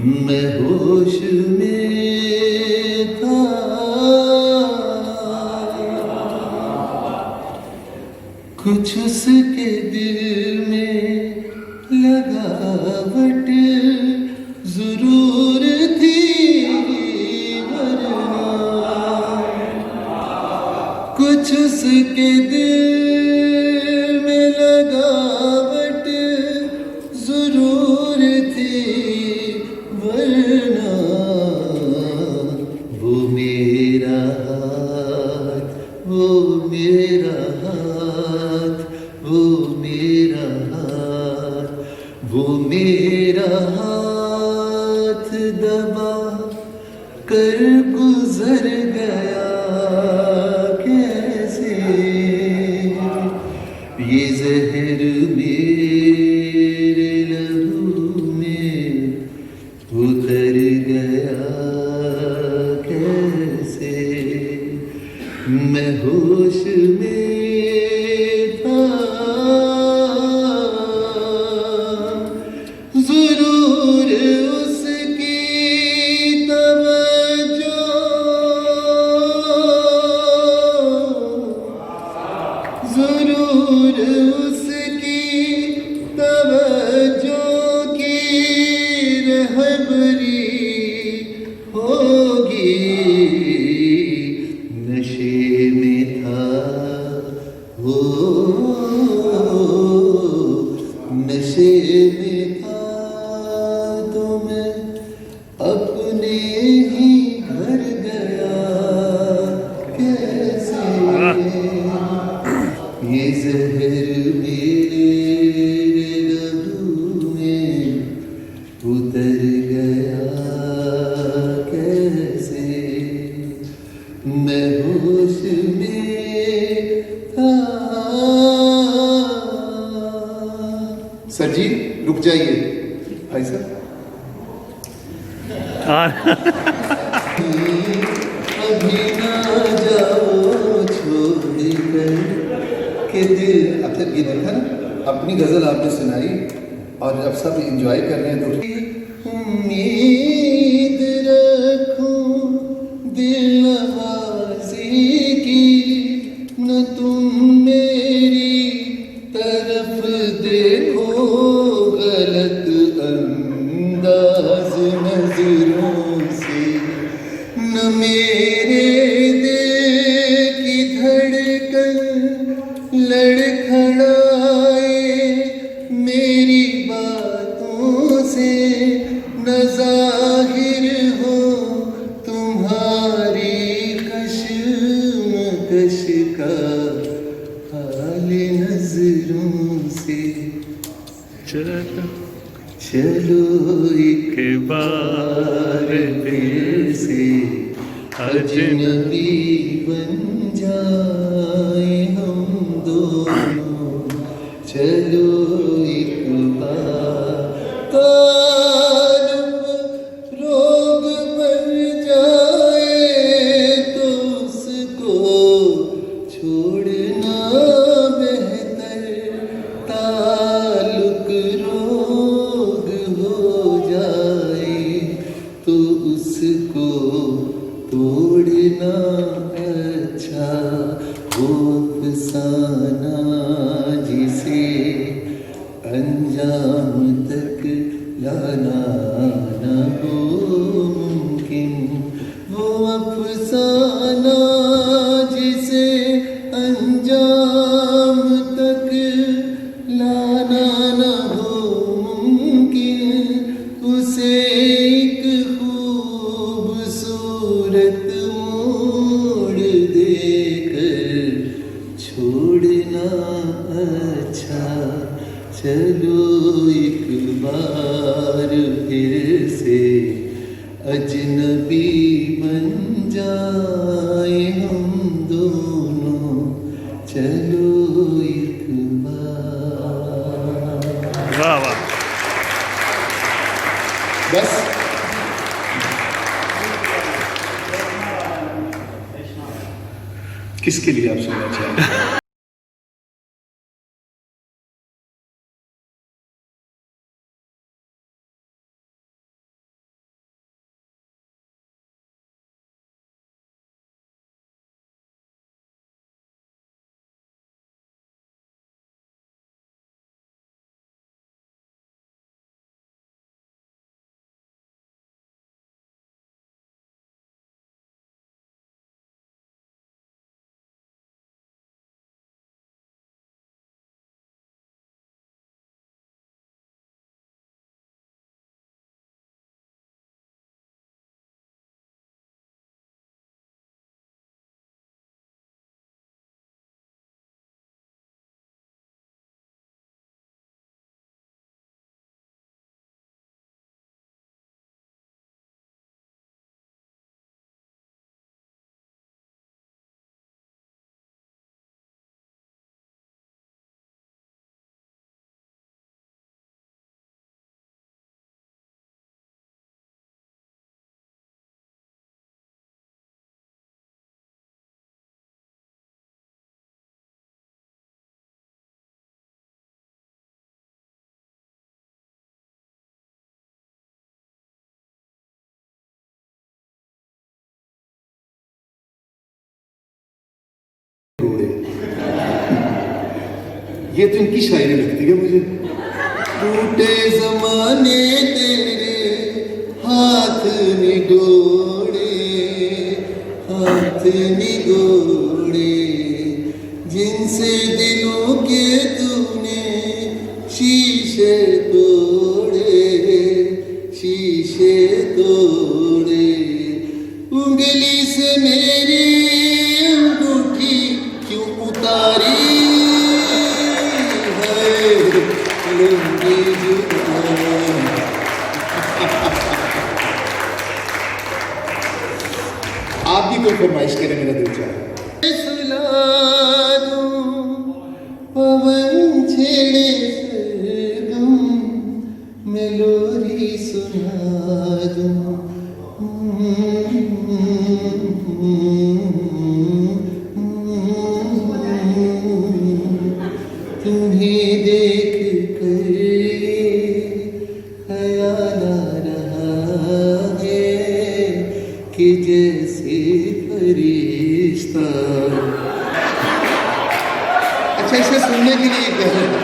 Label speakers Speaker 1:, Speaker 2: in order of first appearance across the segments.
Speaker 1: मैं होश में था, कुछ उसके दिल में लगावट जरूर थी, वरना कुछ उसके दिल में लगावट जरूर थी, वरना वो मेरा हाथ, वो मेरा हाथ, वो मेरा हाथ, वो मेरा हाथ दबा कर गुजर गया कैसे, ये जहर मेरे लहू में उतर गया कैसे, मैं होश में था, जरूर उसकी तवज्जो, जरूर उसकी तवज्जो की रहबरी होगी, नशे में था वो, नशे में था तो मैं अपने ही घर गया कैसे, ये जहर मेरे लहू में उतर गया कैसे, मैं होश में था। सर जी रुक जाइए भाई साहब, अभी ना जाओ छोड़ कर के दिल। अब तक ये देखा ना, अपनी गजल आपने सुनाई और अब सब एंजॉय कर रहे हैं, तो उम्मीद रखूं दिल नवाज़ी की, न तुम मेरी तरफ देखो गलत अंदाज नजरों से, न मेरे दिल की धड़कन लड़खड़ाए मेरी बातों से, न ज़ाहिर हो तुम्हारी कश्मकश का हाल नजरों से, चलो एक बार फिर से अजनबी बन जाए हम दोनों, चलो एक बार ताल्लुक रोग बन जाए तो उसको छोड़ना बेहतर, ताल्लुक रोग हो जाए तो उसको तोड़ना अच्छा, वो अफसाना जिसे अंजाम तक लाना न हो मुमकिन, वो अफसाना जिसे अंजाम तक लाना न हो मुमकिन, उसे एक खूबसूरत मोड़ देकर छोड़ना अच्छा, चलो एक बार फिर से अजनबी बन जाए हम दोनों, चलो एक बार।
Speaker 2: वाह वाह,
Speaker 1: बस किसके लिए आप सुनना चाहेंगे? ये तो इनकी शायरी लगती है मुझे। टूटे जमाने तेरे हाथ निगोड़े, हाथ निगोड़े, जिनसे दिलों के तूने शीशे तोड़े, शीशे तोड़े। उंगली से मेरी अंगूठी क्यों उतारी है, लंबी जुबान। आप भी कोई फरमाइश करें, मेरा दिल चाहे। सुला दूं पवन छेड़े सरगम, मेलोडी सुना दूं। तुम्हें देख कर ख्याल आ रहा है कि जैसे फरिश्ता। अच्छा, इसे सुनने के लिए कह रहे हैं।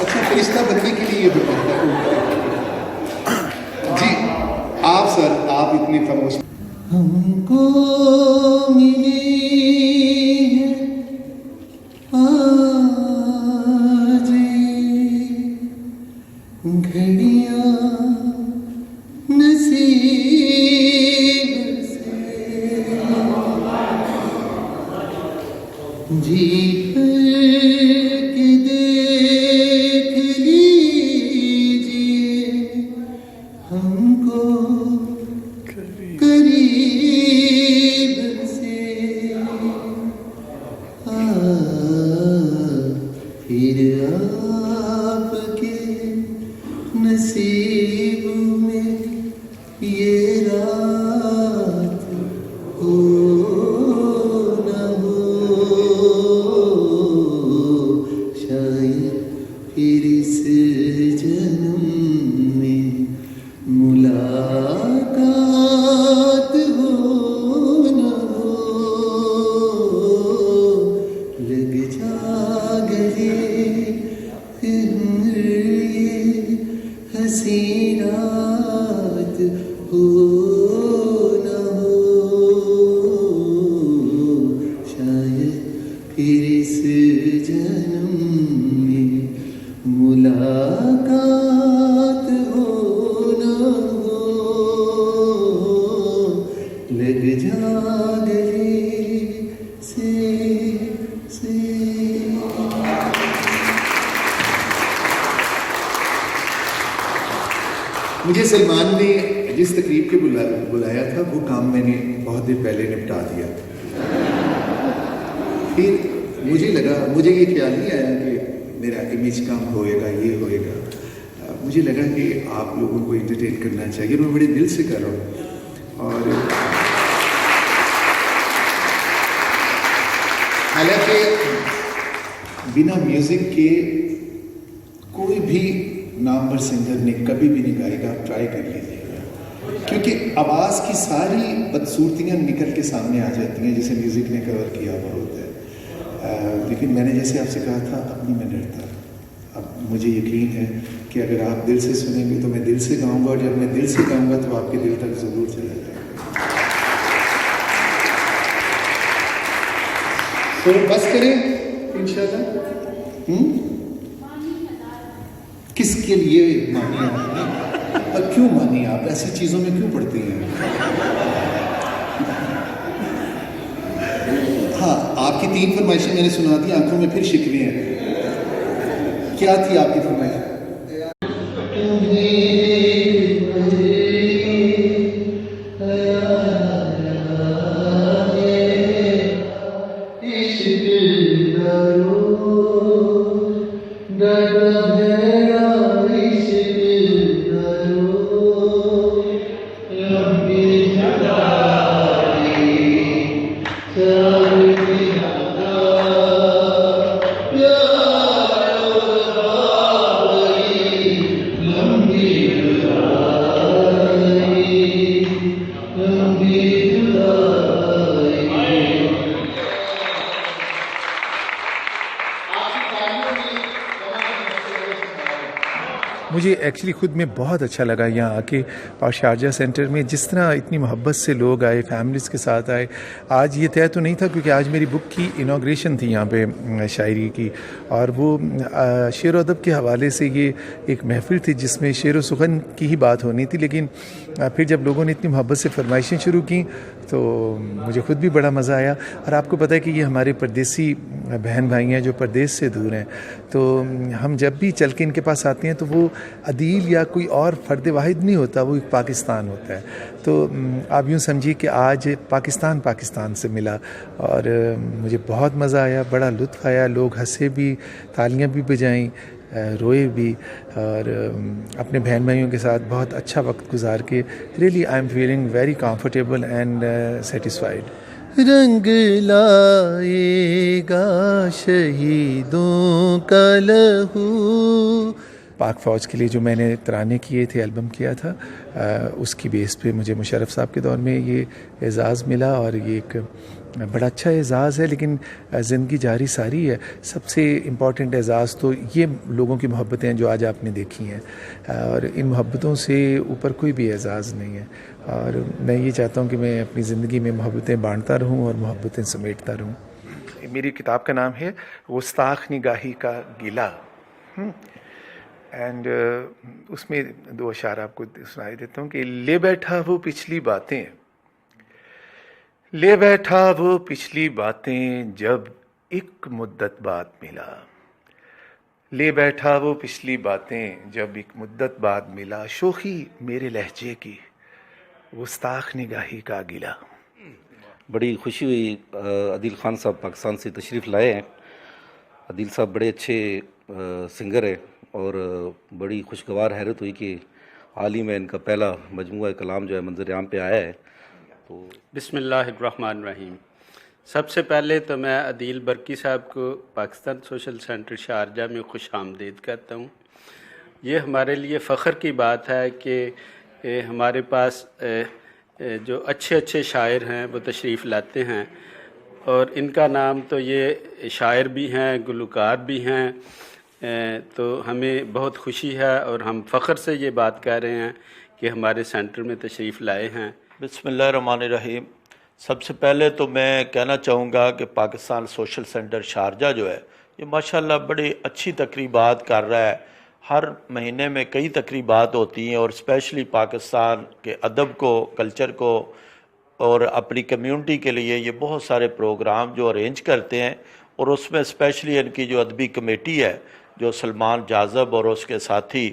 Speaker 1: अच्छा, फरिश्ता बनने के लिए ये बताता है जी। आप सर, आप इतने खामोश। हमको मिली है आज घड़ियां नसीब से, जी के देख लीजिए हमको करीब से। फिर आपके नसीब में ये रात हो न हो, शायद फिर इस जन्म में मुलाकात हो न हो। लग जा गले ये हंसी रात हो न हो, शायद फिर इस जन्म में मुलाकात हो न हो। लग जा गले से। मुझे सलमान ने जिस तकरीब के बुलाया था वो काम मैंने बहुत देर पहले निपटा दिया। फिर मुझे लगा, मुझे ये ख्याल नहीं आया कि मेरा इमेज काम होएगा, ये होएगा। मुझे लगा कि आप लोगों को एंटरटेन करना चाहिए, मैं बड़े दिल से कर रहा हूँ। और हालांकि बिना म्यूजिक के कोई भी नामवर सिंगर ने कभी भी नहीं गाएगा। आप ट्राई कर लीजिएगा, क्योंकि आवाज़ की सारी बदसूरतियाँ निकल के सामने आ जाती हैं जिसे म्यूज़िक ने कवर किया हुआ होता है। लेकिन मैंने जैसे आपसे कहा था, अब नहीं मैं डरता। अब मुझे यकीन है कि अगर आप दिल से सुनेंगे तो मैं दिल से गाऊंगा, और जब मैं दिल से गाऊंगा तो आपके दिल तक ज़रूर चला जाएगा। तो बस करें इंशाल्लाह। किसके लिए मानिए आप, और क्यों मानिए आप, ऐसी चीज़ों में क्यों पड़ती हैं? हाँ, आपकी 3 फरमाइशें मैंने सुना दी, आंखों में फिर शिकवे हैं। क्या थी आपकी फरमाइश?
Speaker 2: मुझे एक्चुअली ख़ुद में बहुत अच्छा लगा यहाँ आके, और शारजा सेंटर में जिस तरह इतनी मोहब्बत से लोग आए, फैमिलीज़ के साथ आए। आज ये तय तो नहीं था क्योंकि आज मेरी बुक की इनाग्रेशन थी यहाँ पे शायरी की, और वो शेर अदब के हवाले से ये एक महफिल थी जिसमें शेर व सुखन की ही बात होनी थी। लेकिन फिर जब लोगों ने इतनी मोहब्बत से फरमाइशें शुरू की तो मुझे ख़ुद भी बड़ा मज़ा आया। और आपको पता है कि ये हमारे परदेसी बहन भाई हैं जो परदेश से दूर हैं, तो हम जब भी चल के इनके पास आते हैं तो वो अदील या कोई और फ़र्द वाहिद नहीं होता, वो एक पाकिस्तान होता है। तो आप यूँ समझिए कि आज पाकिस्तान से मिला और मुझे बहुत मज़ा आया, बड़ा लुत्फ़ आया। लोग हंसे भी, तालियां भी बजाईं, रोए भी, और अपने बहन भाइयों के साथ बहुत अच्छा वक्त गुजार के really I am feeling very comfortable and satisfied. रंग लाएगा शहीदों का लहू, पाक फ़ौज के लिए जो मैंने तराने किए थे, एल्बम किया था, उसकी बेस पे मुझे मुशर्रफ साहब के दौर में ये एज़ाज़ मिला, और ये एक बड़ा अच्छा एज़ाज़ है। लेकिन ज़िंदगी जारी सारी है। सबसे इम्पॉर्टेंट एज़ाज़ तो ये लोगों की मोहब्बतें हैं जो आज आपने देखी हैं, और इन मोहब्बतों से ऊपर कोई भी एज़ाज़ नहीं है। और मैं ये चाहता हूँ कि मैं अपनी ज़िंदगी में मोहब्बतें बांटता रहूँ और मोहब्बतें समेटता रहूँ। मेरी किताब का नाम है गुस्ताख निगाही का गिला, एंड उसमें 2 अशार आपको सुनाई देता हूँ कि ले बैठा वो पिछली बातें, ले बैठा वो पिछली बातें जब एक मुद्दत बाद मिला, ले बैठा वो पिछली बातें जब एक मुद्दत बाद मिला, शोखी मेरे लहजे की गुस्ताख निगाही का गिला।
Speaker 3: बड़ी खुशी हुई, अदील ख़ान साहब पाकिस्तान से तशरीफ़ लाए हैं। अदील साहब बड़े अच्छे सिंगर हैं और बड़ी खुशगवार हैरत हुई कि हाल ही में इनका पहला मजमूआ कलाम जो है मंज़र आम पे आया है। तो
Speaker 4: बिस्मिल्लाहिर्रहमानिर्रहीम। सबसे पहले तो मैं अदील बरकी साहब को पाकिस्तान सोशल सेंटर शारजा में खुश आमदीद कहता हूँ। ये हमारे लिए फ़ख्र की बात है कि हमारे पास जो अच्छे अच्छे शायर हैं वो तशरीफ़ लाते हैं, और इनका नाम तो ये शायर भी हैं, गुलकार भी हैं, तो हमें बहुत खुशी है और हम फ़ख्र से ये बात कह रहे हैं कि हमारे सेंटर में तशरीफ़ लाए हैं।
Speaker 5: बिस्मिल्लाहिर्रहमानिर्रहीम। सबसे पहले तो मैं कहना चाहूँगा कि पाकिस्तान सोशल सेंटर शारजा जो है ये माशाल्लाह बड़ी अच्छी तकरीबात कर रहा है। हर महीने में कई तकरीबात होती हैं और स्पेशली पाकिस्तान के अदब को, कल्चर को और अपनी कम्युनिटी के लिए ये बहुत सारे प्रोग्राम जो अरेंज करते हैं, और उसमें स्पेशली इनकी जो अदबी कमेटी है जो सलमान जाज़ब और उसके साथी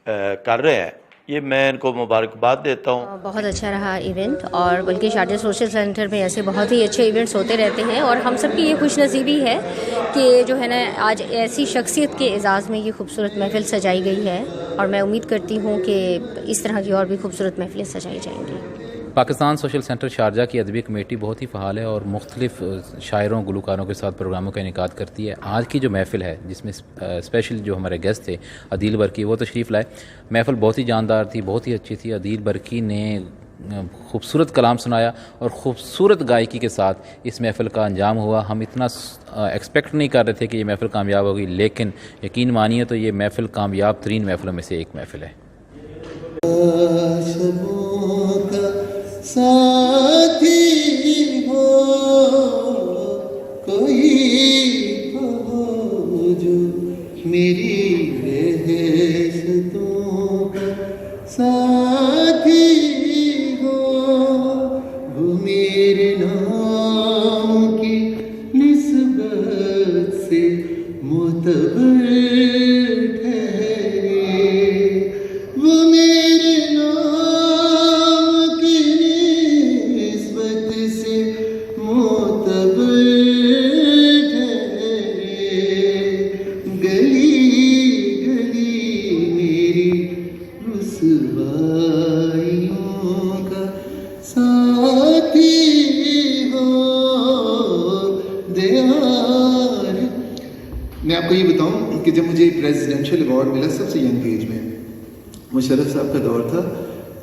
Speaker 5: कर रहे हैं, ये मैं इनको मुबारकबाद देता हूँ।
Speaker 6: बहुत अच्छा रहा इवेंट, और बल्कि शारजा सोशल सेंटर में ऐसे बहुत ही अच्छे इवेंट्स होते रहते हैं, और हम सब की ये खुशनसीबी है कि जो है ना आज ऐसी शख्सियत के एजाज़ में ये खूबसूरत महफिल सजाई गई है, और मैं उम्मीद करती हूँ कि इस तरह की और भी खूबसूरत महफिलें सजाई जाएंगी।
Speaker 7: पाकिस्तान सोशल सेंटर शारजा की अदबी कमेटी बहुत ही फ़ाल है और मुख्तलिफ शायरों गुलकारों के साथ प्रोग्रामों का इनेकाद करती है। आज की जो महफ़िल है जिसमें स्पेशल जो हमारे गेस्ट थे अदील बरकी, वो तशरीफ़ लाए। महफ़िल बहुत ही जानदार थी, बहुत ही अच्छी थी। अदील बरकी ने खूबसूरत कलाम सुनाया और ख़ूबसूरत गायकी के साथ इस महफ़िल का अंजाम हुआ। हम इतना एक्सपेक्ट नहीं कर रहे थे कि ये महफ़िल कामयाब होगी, लेकिन यकीन मानिए तो ये महफ़िल कामयाब तरीन महफ़िलों में से एक महफ़िल है।
Speaker 8: साथी हो कोई हो जो मेरी रहमतों का साथी हो, वो मेरे नाम की निस्बत से मोतबर ठहरे, वो मेरे
Speaker 1: मैं आपको ये बताऊं कि जब मुझे प्रेसिडेंशियल अवार्ड मिला सबसे यंग एज में, मुशर्रफ साहब का दौर था,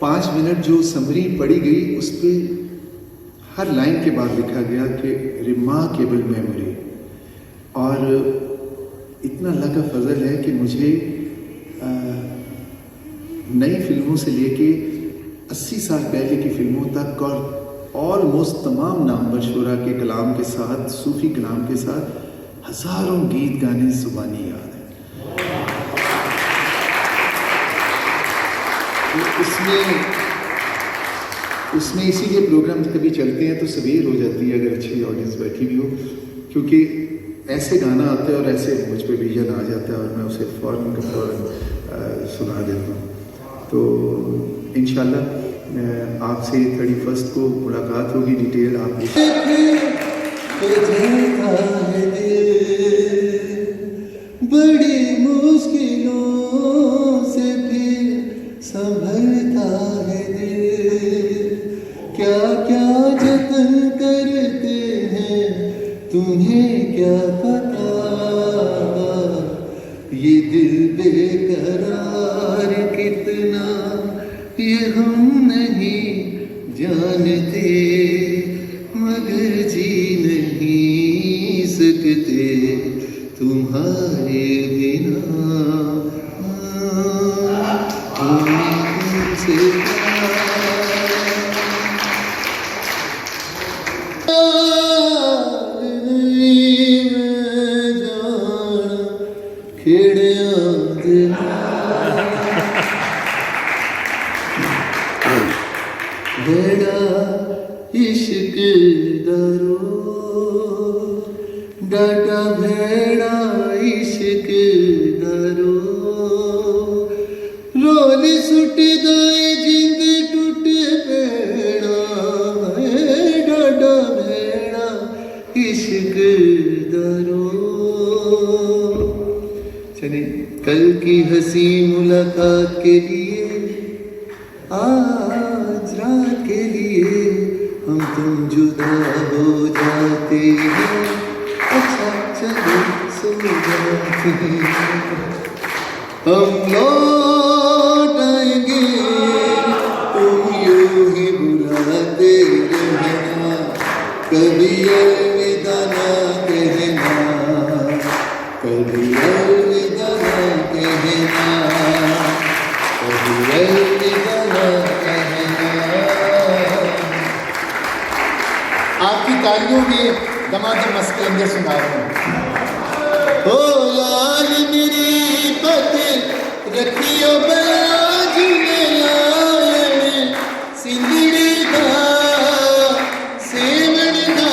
Speaker 1: 5 मिनट जो समरी पढ़ी गई उस पर हर लाइन के बाद लिखा गया कि रिमार्केबल मेमोरी, और इतना अल्लाह का फजल है कि मुझे नई फिल्मों से लेके 80 साल पहले की फिल्मों तक और ऑलमोस्ट तमाम नामवर शुरा के कलाम के साथ, सूफी कलाम के साथ हज़ारों गीत गाने ज़ुबानी याद हैं। तो उसमें इसीलिए प्रोग्राम कभी चलते हैं तो सवेर हो जाती है अगर अच्छी ऑडियंस बैठी भी हो, क्योंकि ऐसे गाना आता है और ऐसे मुझ पे विजन आ जाता है और मैं उसे फ़ौरन का फ़ौरन सुना देता हूँ। तो इंशाल्लाह आपसे 31 को मुलाकात होगी, डिटेल आप
Speaker 8: बड़ी मुश्किलों से फिर संभलता है दिल, क्या क्या जतन करते हैं तुम्हें क्या पता, ये दिल बेकरार कितना ये हम नहीं जानते, मगर जी नहीं सकते तुम्हारे बिना, तुमसे बड़ा इश्क दरो डाटा भेड़ा इश्क दरो, रोल सुट गए जिंद टूट भेड़ा, डाटा भेड़ा इश्क दरो। चलिए कल की हंसी मुलाकात के लिए, आज रात के लिए हम तुम जुदा हो जाते हैं, अच्छा चलो सो जाते हैं, हम लौट आएंगे तुम यूं ही बुलाते रहना, कभी अलविदा ना कहना, कभी अलविदा ना कहना, कभी अलविदा ना कहना। आपकी तालियों में दमादम मस्के अंदर सुना रहे हैं। ओ लाल मेरी पत रखियो बाज में लाल, सिंदड़ी दा सेवण दा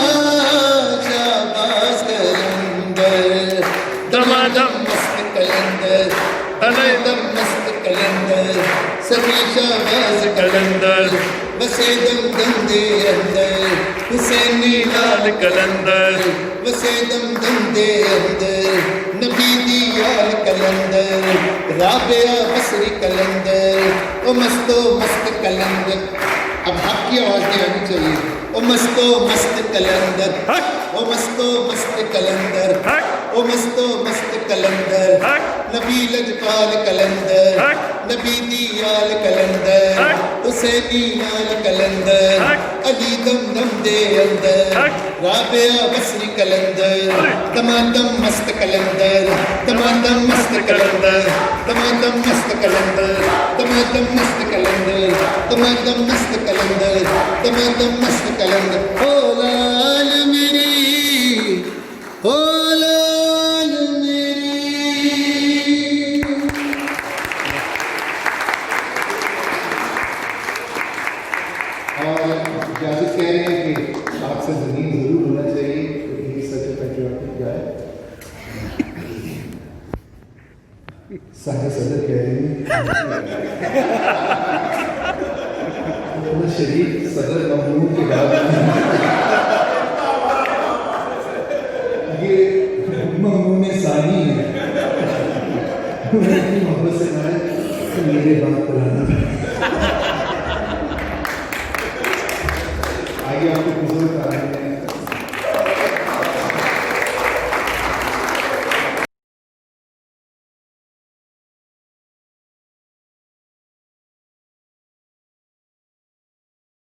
Speaker 8: शाबाश कलंदर, दमादम मस्त कलंदर, दमादम मस्त कलंदर, सभी शाबाश कलंदर, बसे दम दम दे अंदर हुसैनी लाल कलंदर, बसे दम दम दे अंदर नबी दी याल कलंदर, राबिया बसरी कलंदर, ओ मस्तो मस्त कलंदर। अब आपकी आवाज नहीं आनी चाहिए। ओ मस्तो मस्त कलंदर, ओ मस्तो मस्त कलंदर, ओ मस्तो मस्त कलंदर, नबी लजपाल कलंदर, नबी दी याल कलंदर, हुसैनी याल कलंदर, अली दम दम दे अंदर, राबिया बसरी कलंदर, दमादम मस्त कलंदर, दमादम मस्त कलंदर, दमादम मस्त कलंदर, दमादम मस्त कलंदर, दमादम मस्त कलंदर, दमादम मस्त कलंदर। ओ लाल मेरी, ओ लाल मेरी। और इजाजत कह रहे हैं कि आपसे ज़मीन ज़रूर होना चाहिए, क्योंकि ये सच पैट्रियोटिक गाय। सारे सदर कह रहे हैं शरीफ सदर ममनून के बाद ये ममनून सानी है, उन्हें मोहब्बत से कहा कि मेरे बात कराना। आगे आपको बुजुर्ग आ रहे हैं।